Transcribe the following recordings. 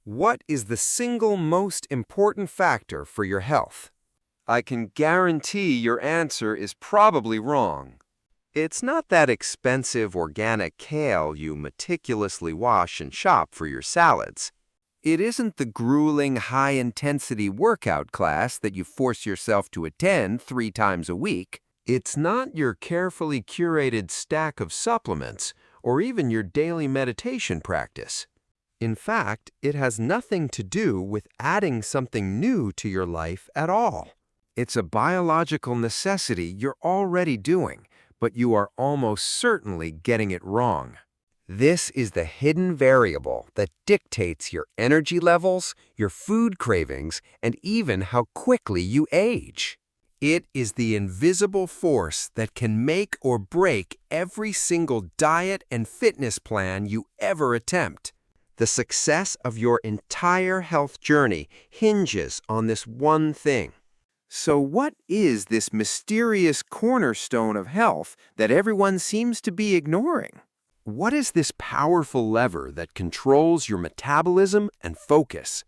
What is the single most important factor for your health? I can guarantee your answer is probably wrong. It's not that expensive organic kale you meticulously wash and chop for your salads. It isn't the grueling high-intensity workout class that you force yourself to attend 3 times a week. It's not your carefully curated stack of supplements or even your daily meditation practice. In fact, it has nothing to do with adding something new to your life at all. It's a biological necessity you're already doing, but you are almost certainly getting it wrong. This is the hidden variable that dictates your energy levels, your food cravings, and even how quickly you age. It is the invisible force that can make or break every single diet and fitness plan you ever attempt. The success of your entire health journey hinges on this one thing. So what is this mysterious cornerstone of health that everyone seems to be ignoring? What is this powerful lever that controls your metabolism and focus?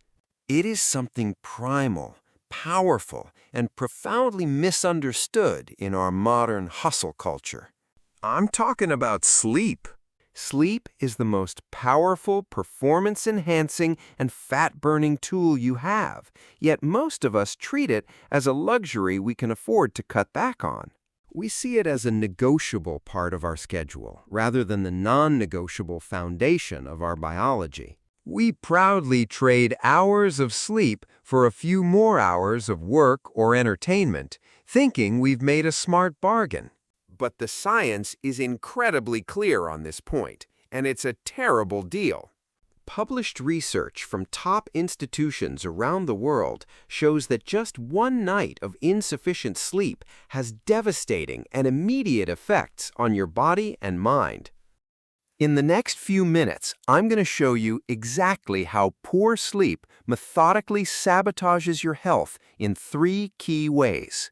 It is something primal, powerful, and profoundly misunderstood in our modern hustle culture. I'm talking about sleep. Sleep is the most powerful, performance-enhancing, and fat-burning tool you have, yet most of us treat it as a luxury we can afford to cut back on. We see it as a negotiable part of our schedule, rather than the non-negotiable foundation of our biology. We proudly trade hours of sleep for a few more hours of work or entertainment, thinking we've made a smart bargain. But the science is incredibly clear on this point, and it's a terrible deal. Published research from top institutions around the world shows that just one night of insufficient sleep has devastating and immediate effects on your body and mind. In the next few minutes, I'm going to show you exactly how poor sleep methodically sabotages your health in 3 key ways.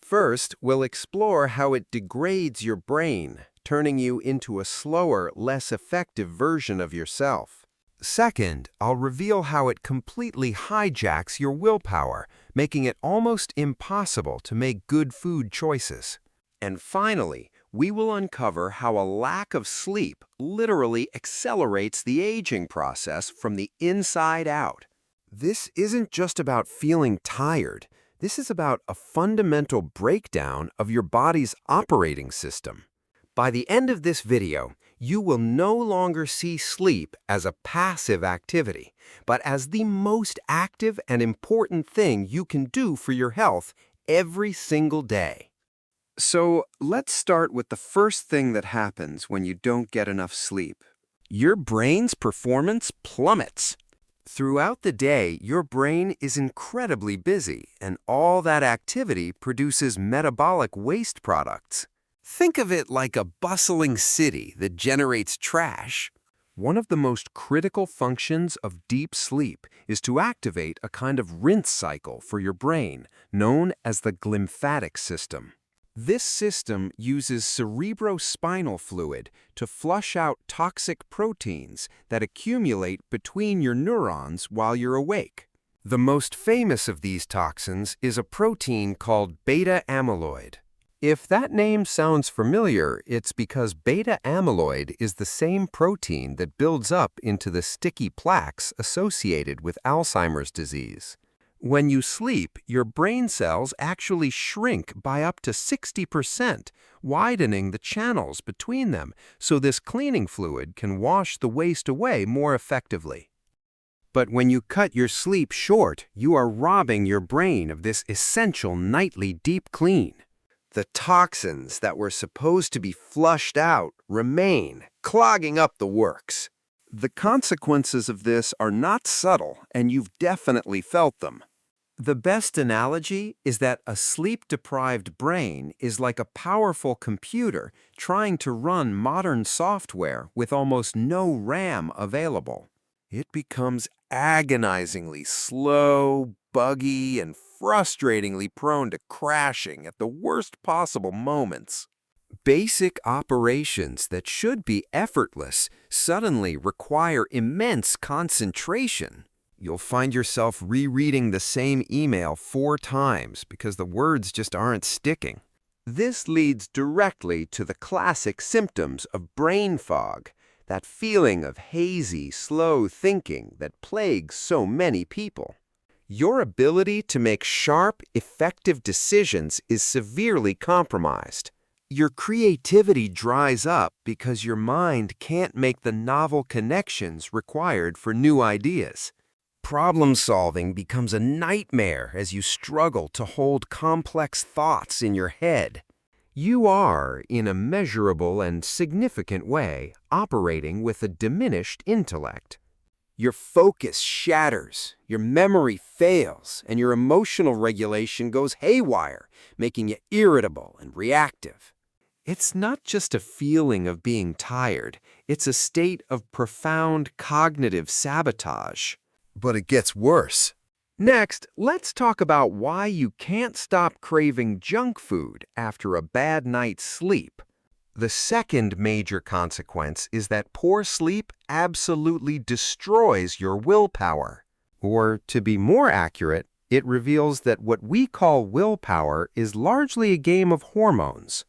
First, we'll explore how it degrades your brain, turning you into a slower, less effective version of yourself. Second, I'll reveal how it completely hijacks your willpower, making it almost impossible to make good food choices. And finally, we will uncover how a lack of sleep literally accelerates the aging process from the inside out. This isn't just about feeling tired. This is about a fundamental breakdown of your body's operating system. By the end of this video, you will no longer see sleep as a passive activity, but as the most active and important thing you can do for your health every single day. So let's start with the first thing that happens when you don't get enough sleep. Your brain's performance plummets. Throughout the day, your brain is incredibly busy, and all that activity produces metabolic waste products. Think of it like a bustling city that generates trash. One of the most critical functions of deep sleep is to activate a kind of rinse cycle for your brain, known as the glymphatic system. This system uses cerebrospinal fluid to flush out toxic proteins that accumulate between your neurons while you're awake. The most famous of these toxins is a protein called beta amyloid. If that name sounds familiar, it's because beta amyloid is the same protein that builds up into the sticky plaques associated with Alzheimer's disease. When you sleep, your brain cells actually shrink by up to 60%, widening the channels between them so this cleaning fluid can wash the waste away more effectively. But when you cut your sleep short, you are robbing your brain of this essential nightly deep clean. The toxins that were supposed to be flushed out remain, clogging up the works. The consequences of this are not subtle, and you've definitely felt them. The best analogy is that a sleep-deprived brain is like a powerful computer trying to run modern software with almost no RAM available. It becomes agonizingly slow, buggy, and frustratingly prone to crashing at the worst possible moments. Basic operations that should be effortless suddenly require immense concentration. You'll find yourself rereading the same email 4 times because the words just aren't sticking. This leads directly to the classic symptoms of brain fog, that feeling of hazy, slow thinking that plagues so many people. Your ability to make sharp, effective decisions is severely compromised. Your creativity dries up because your mind can't make the novel connections required for new ideas. Problem solving becomes a nightmare as you struggle to hold complex thoughts in your head. You are, in a measurable and significant way, operating with a diminished intellect. Your focus shatters, your memory fails, and your emotional regulation goes haywire, making you irritable and reactive. It's not just a feeling of being tired, it's a state of profound cognitive sabotage. But it gets worse. Next, let's talk about why you can't stop craving junk food after a bad night's sleep. The second major consequence is that poor sleep absolutely destroys your willpower. Or, to be more accurate, it reveals that what we call willpower is largely a game of hormones.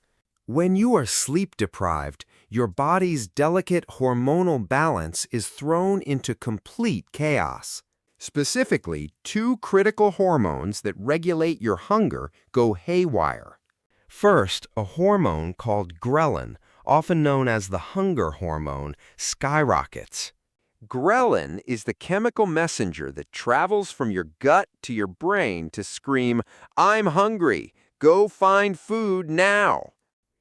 When you are sleep-deprived, your body's delicate hormonal balance is thrown into complete chaos. Specifically, 2 critical hormones that regulate your hunger go haywire. First, a hormone called ghrelin, often known as the hunger hormone, skyrockets. Ghrelin is the chemical messenger that travels from your gut to your brain to scream, "I'm hungry, go find food now."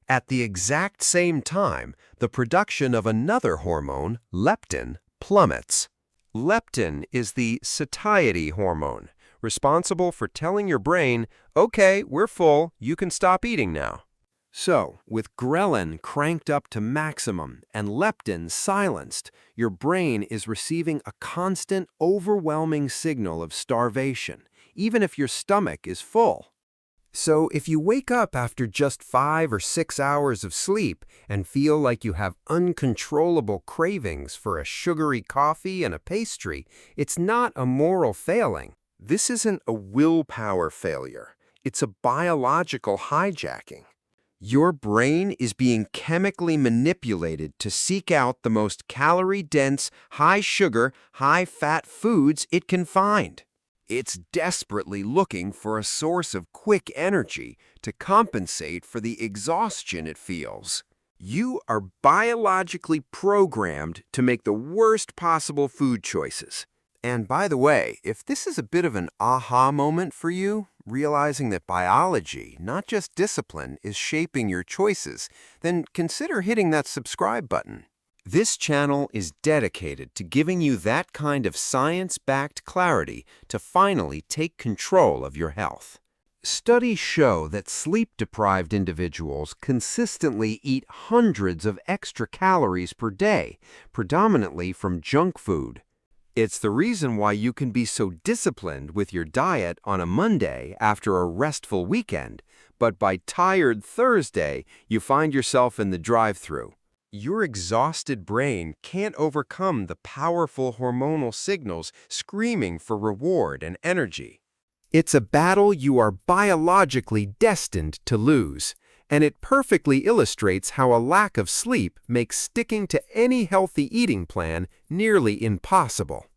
At the exact same time, the production of another hormone, leptin, plummets. Leptin is the satiety hormone, responsible for telling your brain, "Okay, we're full, you can stop eating now." So, with ghrelin cranked up to maximum and leptin silenced, your brain is receiving a constant, overwhelming signal of starvation, even if your stomach is full. So, if you wake up after just 5 or 6 hours of sleep and feel like you have uncontrollable cravings for a sugary coffee and a pastry, it's not a moral failing. This isn't a willpower failure. It's a biological hijacking. Your brain is being chemically manipulated to seek out the most calorie-dense, high-sugar, high-fat foods it can find. It's desperately looking for a source of quick energy to compensate for the exhaustion it feels. You are biologically programmed to make the worst possible food choices. And by the way, if this is a bit of an aha moment for you, realizing that biology, not just discipline, is shaping your choices, then consider hitting that subscribe button. This channel is dedicated to giving you that kind of science-backed clarity to finally take control of your health. Studies show that sleep-deprived individuals consistently eat hundreds of extra calories per day, predominantly from junk food. It's the reason why you can be so disciplined with your diet on a Monday after a restful weekend, but by tired Thursday, you find yourself in the drive-thru. Your exhausted brain can't overcome the powerful hormonal signals screaming for reward and energy. It's a battle you are biologically destined to lose, and it perfectly illustrates how a lack of sleep makes sticking to any healthy eating plan nearly impossible.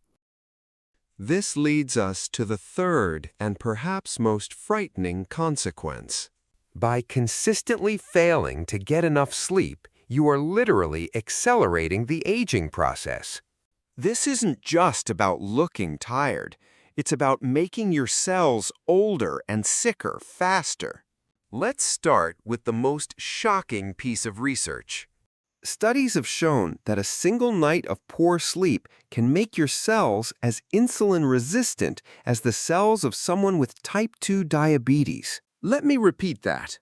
This leads us to the third and perhaps most frightening consequence. By consistently failing to get enough sleep, you are literally accelerating the aging process. This isn't just about looking tired. It's about making your cells older and sicker faster. Let's start with the most shocking piece of research. Studies have shown that a single night of poor sleep can make your cells as insulin-resistant as the cells of someone with type 2 diabetes. Let me repeat that.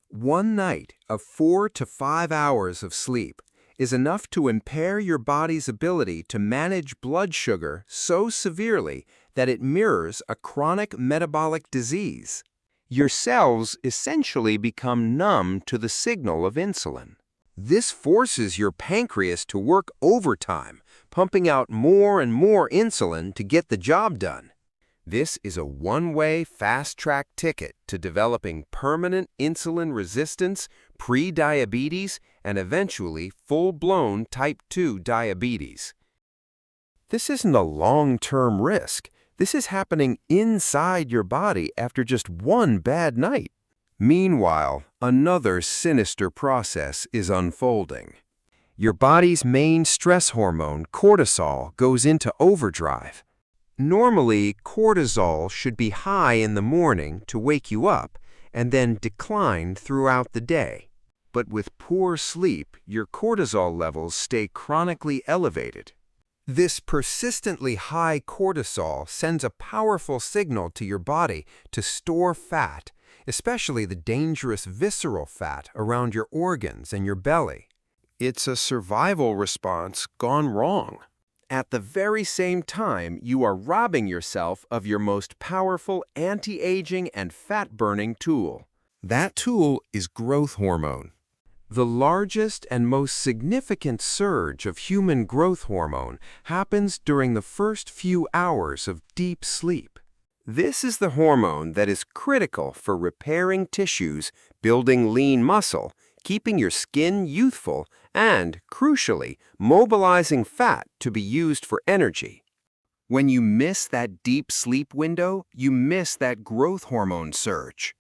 One night of 4 to 5 hours of sleep is enough to impair your body's ability to manage blood sugar so severely that it mirrors a chronic metabolic disease. Your cells essentially become numb to the signal of insulin. This forces your pancreas to work overtime, pumping out more and more insulin to get the job done. This is a one-way, fast-track ticket to developing permanent insulin resistance, pre-diabetes, and eventually full-blown type 2 diabetes. This isn't a long-term risk. This is happening inside your body after just one bad night. Meanwhile, another sinister process is unfolding. Your body's main stress hormone, cortisol, goes into overdrive. Normally, cortisol should be high in the morning to wake you up and then decline throughout the day. But with poor sleep, your cortisol levels stay chronically elevated. This persistently high cortisol sends a powerful signal to your body to store fat, especially the dangerous visceral fat around your organs and your belly. It's a survival response gone wrong. At the very same time, you are robbing yourself of your most powerful anti-aging and fat-burning tool. That tool is growth hormone. The largest and most significant surge of human growth hormone happens during the first few hours of deep sleep. This is the hormone that is critical for repairing tissues, building lean muscle, keeping your skin youthful, and, crucially, mobilizing fat to be used for energy. When you miss that deep sleep window, you miss that growth hormone surge.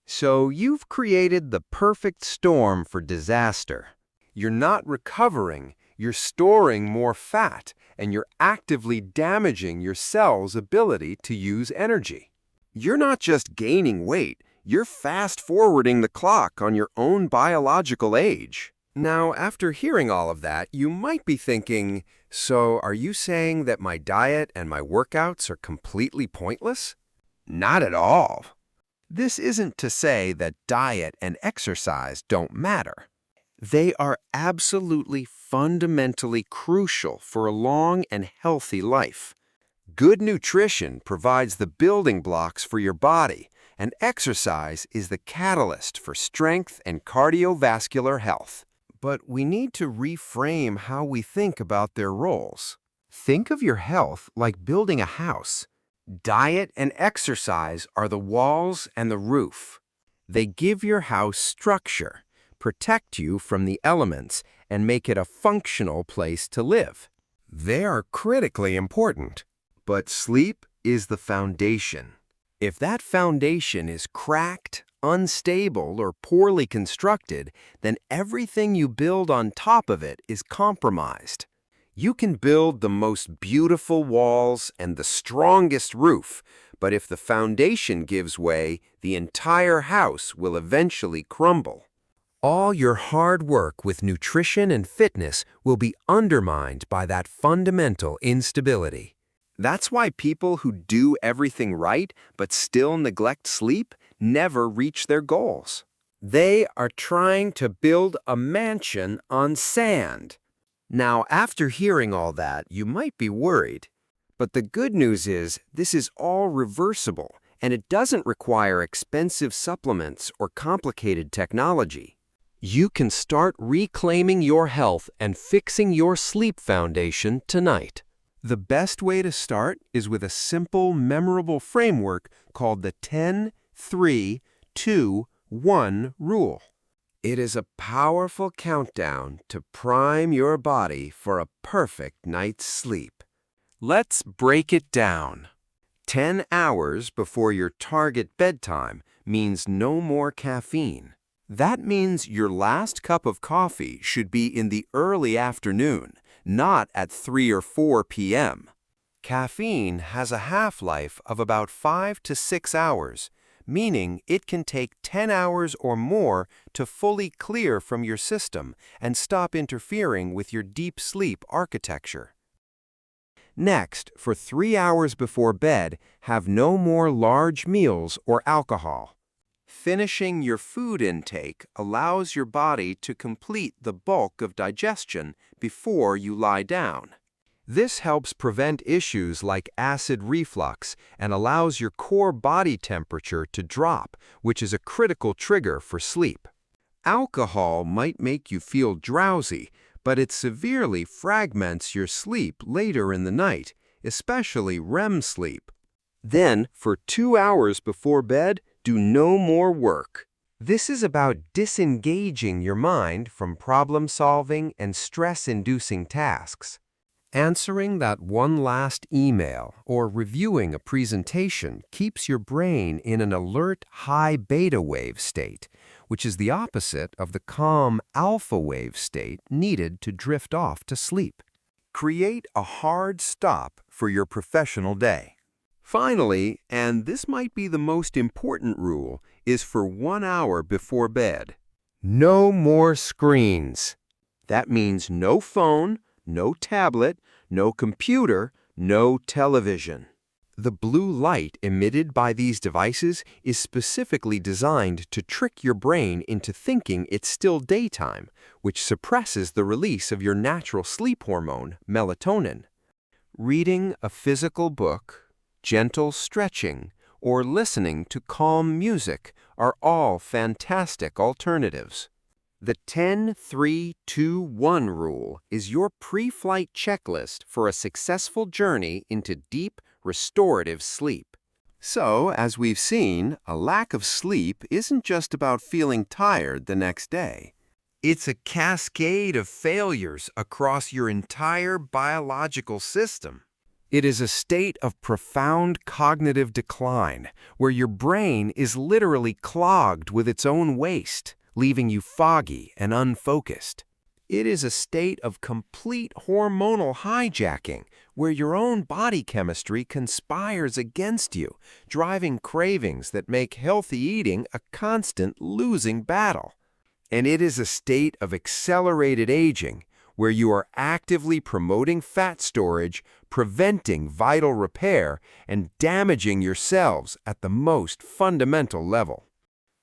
So you've created the perfect storm for disaster. You're not recovering, you're storing more fat, and you're actively damaging your cell's ability to use energy. You're not just gaining weight, you're fast-forwarding the clock on your own biological age. Now, after hearing all of that, you might be thinking, so are you saying that my diet and my workouts are completely pointless? Not at all. This isn't to say that diet and exercise don't matter. They are absolutely fundamentally crucial for a long and healthy life. Good nutrition provides the building blocks for your body, and exercise is the catalyst for strength and cardiovascular health. But we need to reframe how we think about their roles. Think of your health like building a house. Diet and exercise are the walls and the roof. They give your house structure, protect you from the elements, and make it a functional place to live. They are critically important. But sleep is the foundation. If that foundation is cracked, unstable, or poorly constructed, then everything you build on top of it is compromised. You can build the most beautiful walls and the strongest roof, but if the foundation gives way, the entire house will eventually crumble. All your hard work with nutrition and fitness will be undermined by that fundamental instability. That's why people who do everything right but still neglect sleep never reach their goals. They are trying to build a mansion on sand. Now, after hearing all that, you might be worried. But the good news is this is all reversible, and it doesn't require expensive supplements or complicated technology. You can start reclaiming your health and fixing your sleep foundation tonight. The best way to start is with a simple, memorable framework called the 10-3-2-1 rule. It is a powerful countdown to prime your body for a perfect night's sleep. Let's break it down. 10 hours before your target bedtime means no more caffeine. That means your last cup of coffee should be in the early afternoon, not at 3 or 4 p.m. Caffeine has a half-life of about 5 to 6 hours, meaning it can take 10 hours or more to fully clear from your system and stop interfering with your deep sleep architecture. Next, for 3 hours before bed, have no more large meals or alcohol. Finishing your food intake allows your body to complete the bulk of digestion before you lie down. This helps prevent issues like acid reflux and allows your core body temperature to drop, which is a critical trigger for sleep. Alcohol might make you feel drowsy, but it severely fragments your sleep later in the night, especially REM sleep. Then, for 2 hours before bed, do no more work. This is about disengaging your mind from problem-solving and stress-inducing tasks. Answering that one last email or reviewing a presentation keeps your brain in an alert high beta wave state, which is the opposite of the calm alpha wave state needed to drift off to sleep. Create a hard stop for your professional day. Finally, and this might be the most important rule, is for 1 hour before bed. No more screens. That means no phone, no tablet, no computer, no television. The blue light emitted by these devices is specifically designed to trick your brain into thinking it's still daytime, which suppresses the release of your natural sleep hormone, melatonin. Reading a physical book, gentle stretching, or listening to calm music are all fantastic alternatives. The 10-3-2-1 rule is your pre-flight checklist for a successful journey into deep, restorative sleep. So, as we've seen, a lack of sleep isn't just about feeling tired the next day. It's a cascade of failures across your entire biological system. It is a state of profound cognitive decline, where your brain is literally clogged with its own waste, leaving you foggy and unfocused. It is a state of complete hormonal hijacking, where your own body chemistry conspires against you, driving cravings that make healthy eating a constant losing battle. And it is a state of accelerated aging, where you are actively promoting fat storage, preventing vital repair, and damaging your cells at the most fundamental level.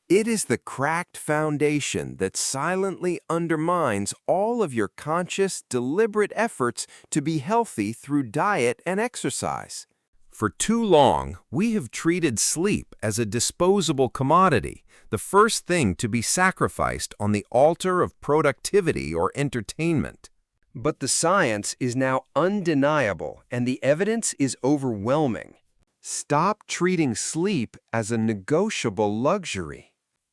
It is the cracked foundation that silently undermines all of your conscious, deliberate efforts to be healthy through diet and exercise. For too long, we have treated sleep as a disposable commodity, the first thing to be sacrificed on the altar of productivity or entertainment. But the science is now undeniable, and the evidence is overwhelming. Stop treating sleep as a negotiable luxury.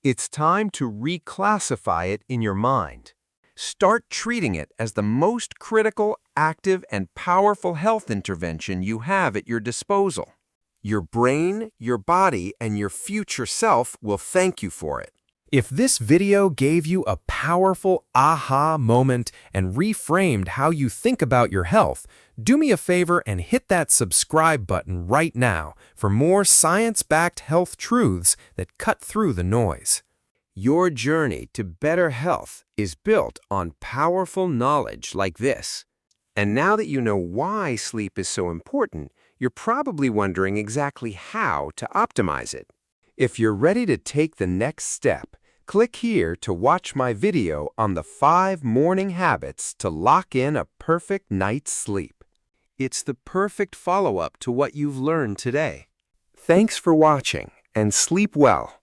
It's time to reclassify it in your mind. Start treating it as the most critical, active, and powerful health intervention you have at your disposal. Your brain, your body, and your future self will thank you for it. If this video gave you a powerful aha moment and reframed how you think about your health, do me a favor and hit that subscribe button right now for more science-backed health truths that cut through the noise. Your journey to better health is built on powerful knowledge like this. And now that you know why sleep is so important, you're probably wondering exactly how to optimize it. If you're ready to take the next step, click here to watch my video on the 5 morning habits to lock in a perfect night's sleep. It's the perfect follow-up to what you've learned today. Thanks for watching, and sleep well.